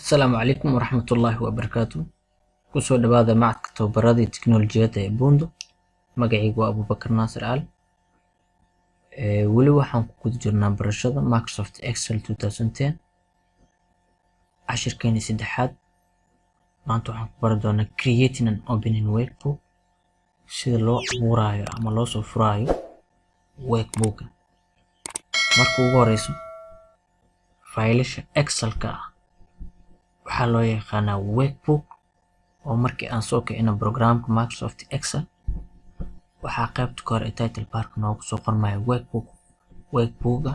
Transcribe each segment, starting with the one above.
Asalaamu calaykum waraxmatullaahi wabarakaatu. Kusoo dhawaada macadka tababarada iyo tiknoolajiyadda ee Buundo. Magacaygu waa Abuubakar Naasir Cali. Weli waxaan ku guda jirnaa barashada Microsoft Excel 2010 cashirkeeni saddexaad. Maanta waxaan ku baran doonaa creating and opening workbook, sida loo abuuraayo ama loo soo furaayo workbook. Marka ugu horeyso, faylasha Excel-ka ah waxaa loo yaqaanaa workbook, oo markii aan soo kicino programka Microsoft Excel waxaa qaybta ka hor ee title barka noogu soo qormaya workbook.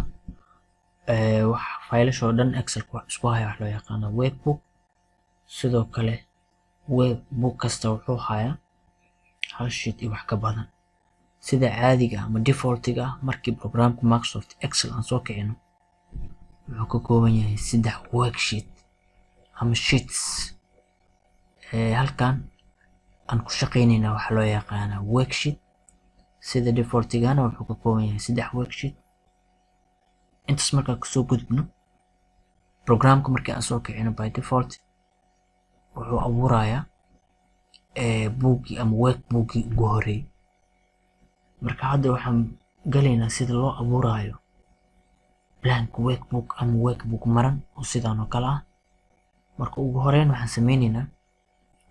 Faylasha oo dhan Excel-ka wax isku haya wax loo yaqaanaa workbook. Sidoo kale workbook kasta wuxuu hayaa hal sheet iyo wax ka badan. Sida caadiga ama defaultiga ah, markii programka Microsoft Excel aan soo kicino wuxuu ka kooban yahay 3 worksheet ama sheets. Halkan aan ku shaqeynayna waxa loo yaqaanaa worksheet. Sida defaultigana wuxuu ka kooban yahay 3 worksheet. Intaas markaa kasoo gudubno, programka markii aan soo kicino by default wuxuu abuurayaa buuggii ama workbookii ugu horeeyay. Marka hadda waxaan galaynaa sida loo abuuraayo blank workbook ama workbook maran oo sidaan oo kale ah. Marka ugu horeyn waxaan sameynaynaa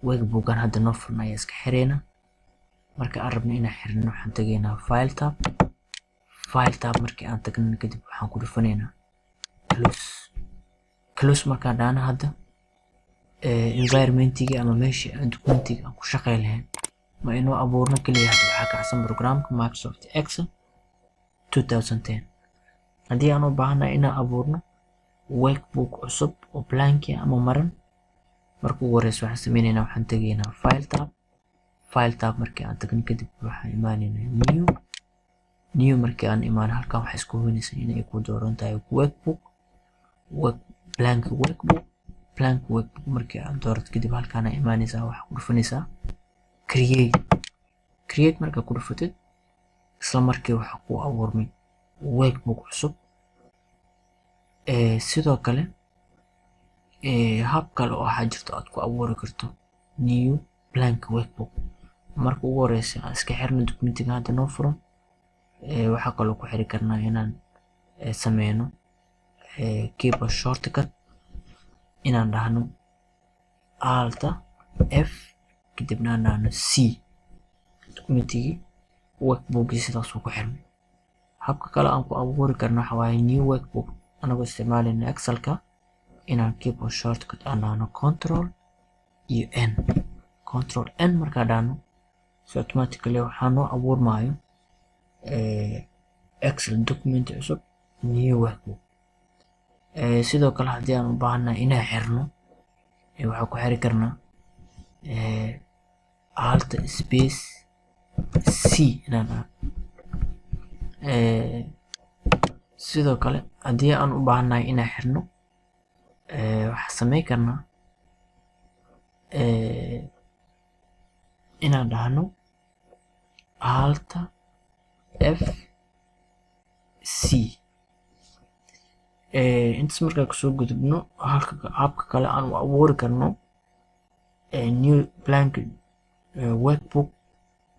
workbookan hadda noo furan ayaa iska xireynaa. Marka aan rabno inaan xirno waxaan tagaynaa file tab markii aan tagno kadib waxaan ku dhufanaynaa close. Markaan dhahno hadda environmentiga ama meeshii aan documentiga aan ku shaqeyn lahayn ma inuu abuurno kaliya. hadda waxaa kacsan programka Microsoft Excel 2010. haddii aan u baahanahay inaan abuurno workbook cusub oo blank ama maran, marka ugu horeyso waxaan sameynaynaa waxaan tagaynaa file tab markii aan tagno kadib waxaan imaanaynaa new. markii aan imaano halkan waxay isku hubinaysaa inay ku dooran tahay blank workbook. markii aan doorato kadib halkaan imaanaysaa waxaa ku dhufanaysaa create. markaa ku dhufatid isla markii waxaa ku abuurmay workbook cusub. sidoo kale hab kale oo waxaa jirto aad ku abuuri karto new blank workbook. marka ugu horeysa aan iska xirno documentiga hadda noo furan. waxaa kaloo ku xiri karnaa inaan sameyno keyboard shortcut, inaan dhahno alt f kadibna aan dhahno c. documentigii workbookii sidaas uu ku xirmay. habka kale aan ku abuuri karno waxa waaye new workbook anagoo isticmaalayna Excel-ka, inaan keyboard shortcut aan dhahno control iyo n. markaa dhahno so automatically waxaa noo abuurmaayo Excel document cusub, new workbook. sidoo kale haddii aan u baahanahay inaan xirno waxaa ku xiri karnaa alt space c inaan dhahno. sidoo kale haddii aan u baahanahay inaan xirno waxaa sameyn karnaa inaan dhahno alt f c. intaas markaa kasoo gudubno, habka kale aan u abuuri karno new blank workbook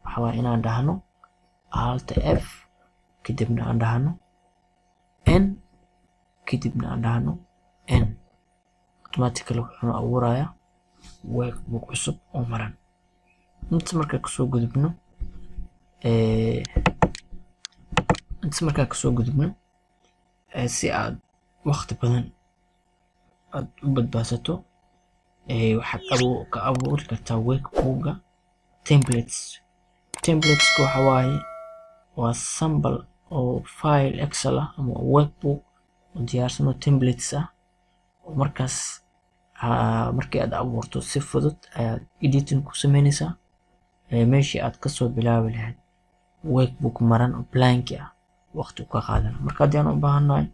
waxa waaye inaan dhahno alt f kadibna aan dhahno n kadibna aan dhahno n. automatically wuxuu abuurayaa workbook cusub oo maran. intaas markaa kasoo gudubno, si aad waqti badan aad u badbaadsato waxaad ka abuuri kartaa workbooka templateska. waxa waaye waa sample oo file Excel ah ama workbook oo diyaarsan oo templates ah, oo markaas markii aad abuurto si fudud ayaad editing ku sameynaysaa meeshii aad kasoo bilaabi lahayd workbook maran oo blank ah waqti ka qaadana. marka haddii aan u baahanahay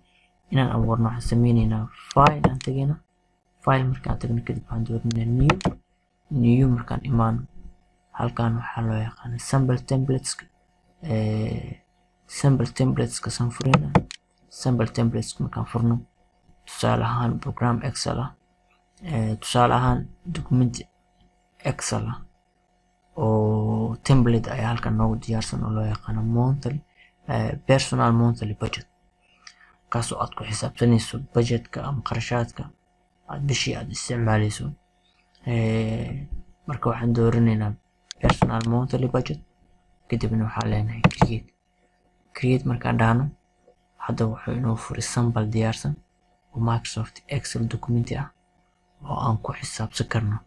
inaan abuurno waxaan sameynaynaa file aan tagaynaa. file markaan tagno kadib waxaan dooranaynaa new. markaan imaano halkaan waxaa loo yaqaana sample templateska san furina. sample templateska markaan furno tusaale ahaan program Excel ah tusaale ahaan document Excel ah oo template ayaa halkan noogu diyaarsan oo loo yaqaano monthly personal monthly budget, kaasoo aad ku xisaabtanayso budgetka ama qarashaadka aad bishii aad isticmaalayso. marka waxaan dooranaynaa personal monthly budget, kadibna waxaan leenahay create markaan dhahno hadda wuxuu inoo furay sample diyaarsan oo Microsoft Excel document ah oo aan ku xisaabsan karno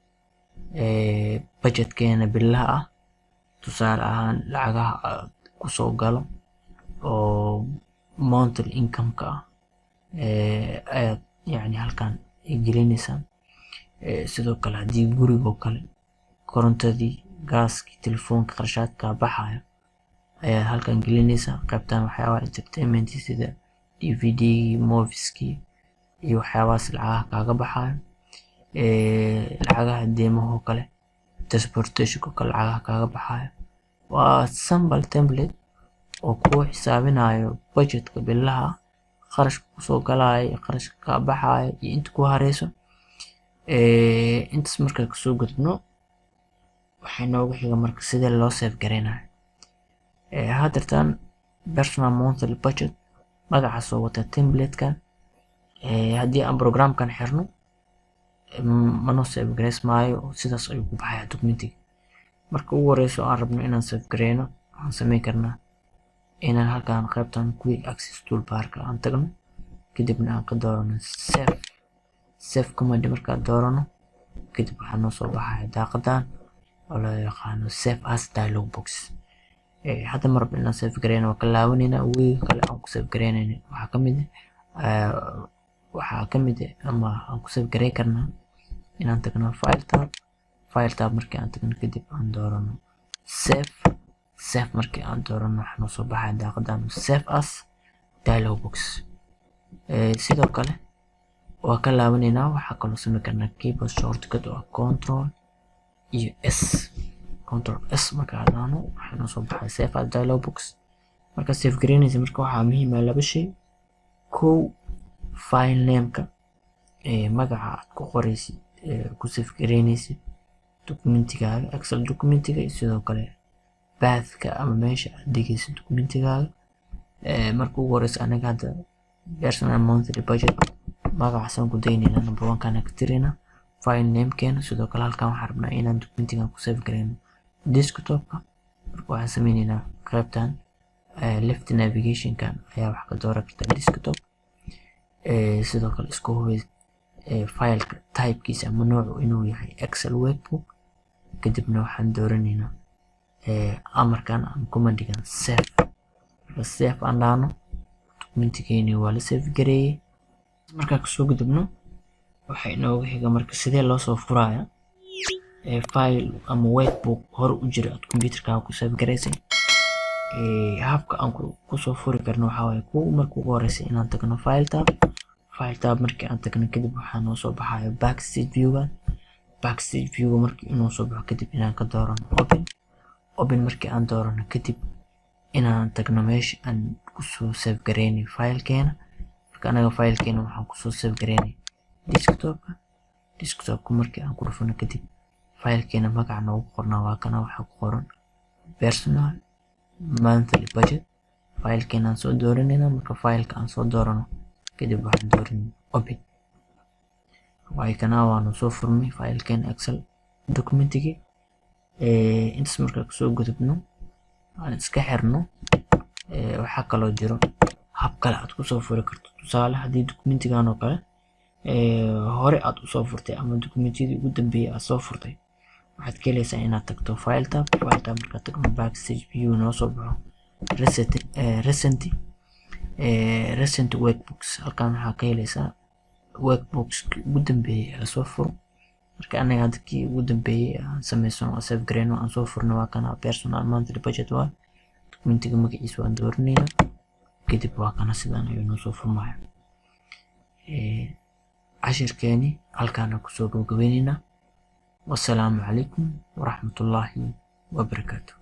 budgetkeena billaha ah. tusaale ahaan lacagaha kusoo galo oo monthly income-ka ah ayaad yani halkan gelinaysaa. sidoo kale haddii gurigoo kale korontadii, gaaskii, telefoonka qarashaadka baxaya ayaa halkan gelinaysaa. qaybtan waxyaabaha entertainment sida DVD, movieski iyo waxyaabahaas lacagaha kaaga baxaya. lacagaha deemahoo kale, transportationka kale lacagaha kaaga baxaya. waa sample template oo kuu xisaabinayo budgetka billaha, qarashka kusoo galaya, qarashka ka baxaya iyo inta ku hareyso. intaas markaa kasoo gudubno waxay noogu xiga marka sidee loo save gareynayo. haddeertaan personal monthly budget magacaas oo wata templatekan, haddii aan programkan xirno manoo save gareys maayo, sidaas ayuu ku baxaya documentiga. marka ugu horeyso aan rabno inaan save gareyno waxaan sameyn karnaa inaan halkan qaybtan quick access toolbarka aan tagno, kadibna aan ka doorano save command. markaan doorano kadib waxaa noo soo baxaya daaqadan oo loo yaqaano save as dialog box. hadda marba inaan save gareyno waa ka laabanayna. weegi kale aan ku save gareynayna waxaa kamid ama aan ku save gareyn karnaa inaan tagno file tab markii aan tagno kadib aan doorano save markii aan doorano waxaa noo soo baxaya daaqadan save as dialog box. sidoo kale waa ka laabanayna. waxaa kaloo sameyn karnaa keyboard shortcut oo control iyo control s markaa adhaano waxaa noo soo baxaya save as dialog box. markaa save gareynaysa marka waxaa muhiim ah laba shay. kow, file nameka magaca aad ku qoraysid ku save gareynaysid documentigaaga Excel documentiga, iyo sidoo kale pathka ama meesha aad dhigaysid documentigaaga. marka ugu horeysa anaga hadda personal monthly budget magacaasaan ku daynayna number 1 kana ka tirina file namekeena. sidoo kale halkan waxaan rabnaa inaan documentigan ku save gareyno desktopka. marka waxaan sameynaynaa qaybtan left navigationkan ayaa wax ka dooran kartaa desktop. sidoo kale isku hubi fileka typekiisa ama noocu inuu yahay Excel workbook. kadibna waxaan dooranaynaa amarkan ama commandigan save aan dhahno documentigeeni waa la save gareeyay. markaa kasoo gudubno waxay inoogu xiga marka sidee loo soo furaya file ama workbook hore u jira aad computerkaaga ku save gareysay. habka aan ku soo furi karno waxaa waaye kuwa marka ugu horeysa inaan tagno file tab markii aan tagno kadib waxaa noo soo baxaya backstage view markii inuu soo baxo kadib inaan ka doorano open markii aan doorano kadib inaan tagno meesha aan kusoo save gareynay filekeena. marka anaga filekeena waxaan kusoo save gareynay desktopka markii aan ku dhufano kadib filekeena magaca noogu qornaa waa kana waxaa ku qoran personal monthly budget. filekeena aan soo dooranayna. marka fileka aan soo doorano kadib waxaan dooranay open. kana waanu soo furmay filekeena Excel documentigi. intaas markaa kasoo gudubno aan iska xirno waxaa kaloo jiro hab kale aad kusoo furi karto. tusaale haddii documentigan oo kale hore aad usoo furtay ama documentiyadii ugu dambeeyay aad soo furtay, waxaad ka helaysaa inaad tagto file tab markaad tagno backstage view noo soo baxo recent workbooks. halkan waxaa ka helaysaa workbooks ugu dambeeyay ee lasoo furo. marka anaga hadda kii ugu dambeeyay aan sameysano oo save gareyno aan soo furno waa kana personal monthly budget waa documentiga magaciisa waan dooranayna kadib waa kana sidaan ayuu noo soo furmaya. cashirkeeni halkaana kusoo gabagabeynayna. wassalaamu calaykum waraxmatullaahi wabarakaatuh.